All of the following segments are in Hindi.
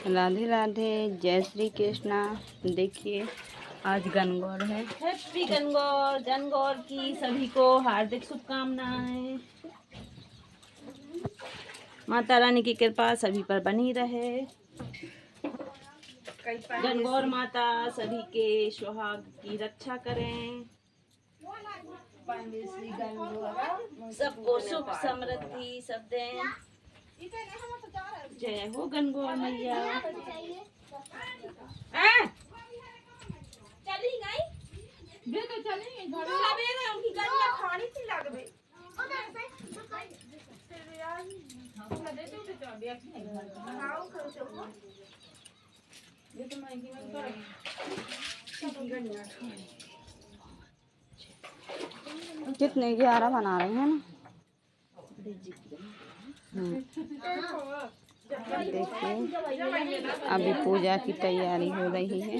राधे राधे, जय श्री कृष्णा। देखिए आज गणगौर है। हैप्पी गणगौर। गणगौर की सभी को हार्दिक शुभकामनाएं। माता रानी की कृपा सभी पर बनी रहे। गणगौर माता सभी के सुहाग की रक्षा करें। सबको सुख समृद्धि सब दें। जय हो गणगौर मैया। चली गई वे तो चली सवेरे उनकी गन्ना खानी थी लगवे कितने 11 बना रहे हैं ना। देखिए अभी पूजा की तैयारी हो रही है।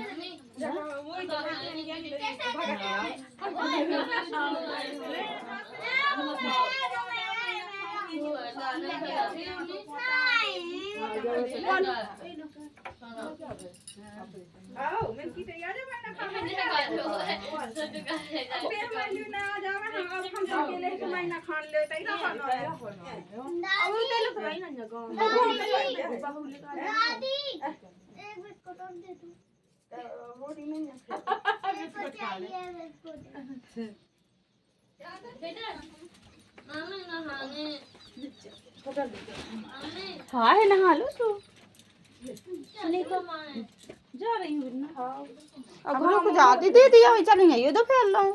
हाँ है नहा लो तो जा रही हूँ अब लोग को जाती दे दिया वही चलेंगे ये तो फैल रहा हूँ।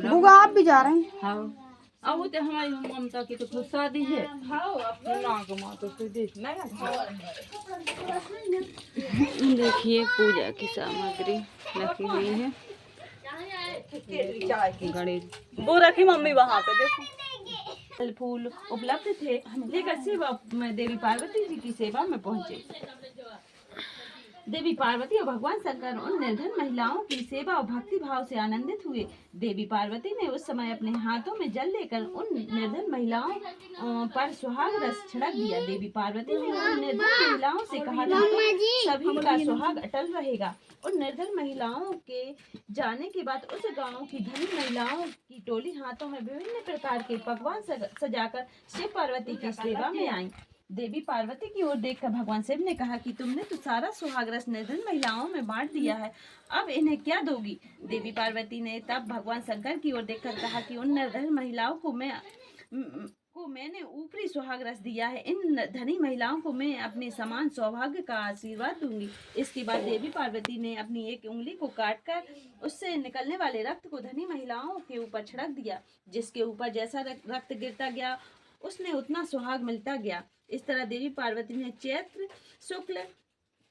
बुआ आप भी जा रहे हैं। हाँ अब तो हमारी ममता की तो खुद शादी है। देखिए पूजा की सामग्री रखी हुई है। गणेश वो रखी मम्मी वहाँ पे देखो। फल फूल उपलब्ध थे लेकर सेवा में देवी पार्वती जी की सेवा में पहुँचे। देवी पार्वती और भगवान शंकर उन निर्धन महिलाओं की सेवा और भक्ति भाव से आनंदित हुए। देवी पार्वती ने उस समय अपने हाथों में जल लेकर उन निर्धन महिलाओं पर सुहाग रस छिड़क दिया। देवी पार्वती ने उन निर्धन महिलाओं से कहा था सभी का सुहाग अटल रहेगा। उन निर्धन महिलाओं के जाने के बाद उस गांव की धनी महिलाओं की टोली हाथों में विभिन्न प्रकार के पकवान सजाकर शिव पार्वती की सेवा में आई। देवी पार्वती की ओर देखकर भगवान शिव ने कहा कि तुमने तो सारा सुहाग रस निर्धन महिलाओं में बांट दिया है, अब इन्हें क्या दोगी। देवी पार्वती ने तब भगवान शंकर की ओर देखकर कहा कि उन निर्धन महिलाओं को मैंने ऊपरी सुहाग रस दिया है, इन धनी महिलाओं को मैं अपने समान सौभाग्य का आशीर्वाद दूंगी। इसके बाद देवी पार्वती ने अपनी एक उंगली को काटकर उससे निकलने वाले रक्त को धनी महिलाओं के ऊपर छिड़क दिया। जिसके ऊपर जैसा रक्त गिरता गया उसने उतना सुहाग मिलता गया। इस तरह देवी पार्वती ने चैत्र शुक्ल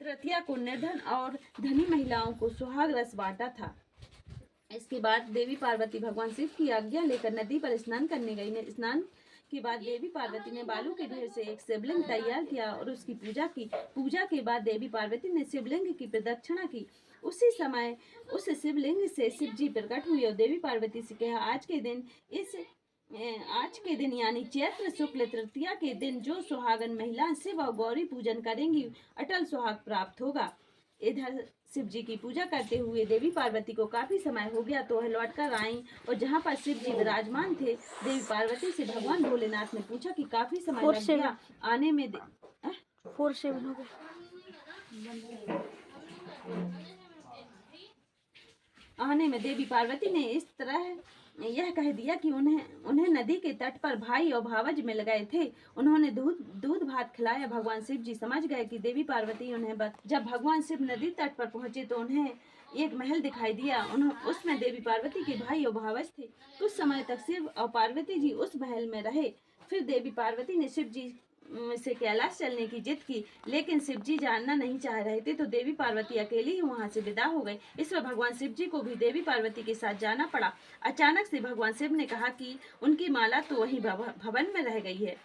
तृतीया को निर्धन और धनी महिलाओं को सुहाग रस बांटा था। इसके बाद देवी पार्वती भगवान शिव की आज्ञा लेकर नदी पर स्नान करने गई। स्नान के बाद देवी पार्वती ने बालू के ढेर से एक शिवलिंग तैयार किया और उसकी पूजा की। पूजा के बाद देवी पार्वती ने शिवलिंग की प्रदक्षिणा की। उसी समय उस शिवलिंग से शिव जी प्रकट हुए और देवी पार्वती से कहा आज के दिन यानी चैत्र शुक्ल तृतीया के दिन जो सुहागन महिला शिव और गौरी पूजन करेंगी अटल सुहाग प्राप्त होगा। इधर शिव जी की पूजा करते हुए देवी पार्वती को काफी समय हो गया तो वह लौट कर आई और जहाँ पर शिव जी विराजमान थे देवी पार्वती से भगवान भोलेनाथ ने पूछा कि काफी समय लग गया आने में देवी पार्वती ने इस तरह यह कह दिया कि उन्हें नदी के तट पर भाई और भावज मिल गए थे। उन्होंने दूध भात खिलाया। भगवान शिव जी समझ गए कि देवी पार्वती जब भगवान शिव नदी तट पर पहुंचे तो उन्हें एक महल दिखाई दिया। उसमें देवी पार्वती के भाई और भावज थे। कुछ समय तक शिव और पार्वती जी उस महल में रहे। फिर देवी पार्वती ने शिव जी से कैलाश चलने की जिद की, लेकिन शिव जी जानना नहीं चाह रहे थे तो देवी पार्वती अकेली ही वहां से विदा हो गई। इस पर भगवान शिव जी को भी देवी पार्वती के साथ जाना पड़ा। अचानक से भगवान शिव ने कहा कि उनकी माला तो वहीं भवन में रह गई है।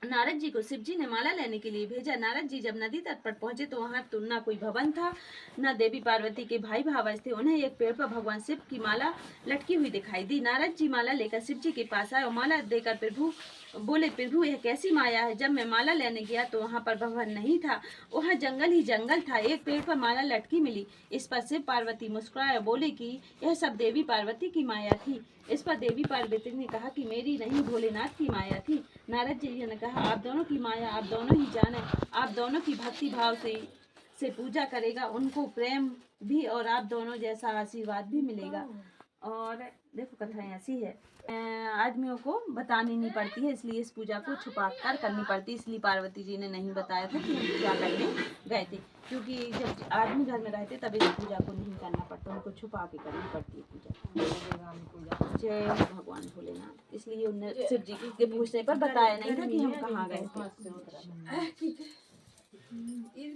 नारद जी को शिव जी ने माला लेने के लिए भेजा। नारद जी जब नदी तट पर पहुंचे तो वहां तो ना कोई भवन था, न देवी पार्वती के भाई भावज थे। उन्हें एक पेड़ पर भगवान शिव की माला लटकी हुई दिखाई दी। नारद जी माला लेकर शिव जी के पास आए और माला देकर प्रभु बोले, प्रभु यह कैसी माया है? जब मैं माला लेने गया तो वहां पर भवन नहीं था, वहां जंगल ही जंगल था। एक पेड़ पर माला लटकी मिली। इस पर शिव पार्वती मुस्कुराए बोले कि यह सब देवी पार्वती की माया थी। इस पर देवी पार्वती ने कहा कि मेरी नहीं, भोलेनाथ की माया थी। नारद जी ने कहा, आप दोनों की माया आप दोनों ही जाने। आप दोनों की भक्ति भाव से पूजा करेगा, उनको प्रेम भी और आप दोनों जैसा आशीर्वाद भी मिलेगा। और देखो कथाएं ऐसी है, आदमियों को बतानी नहीं पड़ती है, इसलिए इस पूजा को छुपा कर करनी पड़ती है। इसलिए पार्वती जी ने नहीं बताया था कि हम पूजा करने गए थे, क्योंकि जब आदमी घर में रहते तब इस पूजा को नहीं करना पड़ता, उनको छुपा के करनी पड़ती है पूजा। जय भगवान भोलेनाथ। इसलिए उन्हें शिव जी के पूछने पर बताया नहीं था कि हम कहाँ गए थे।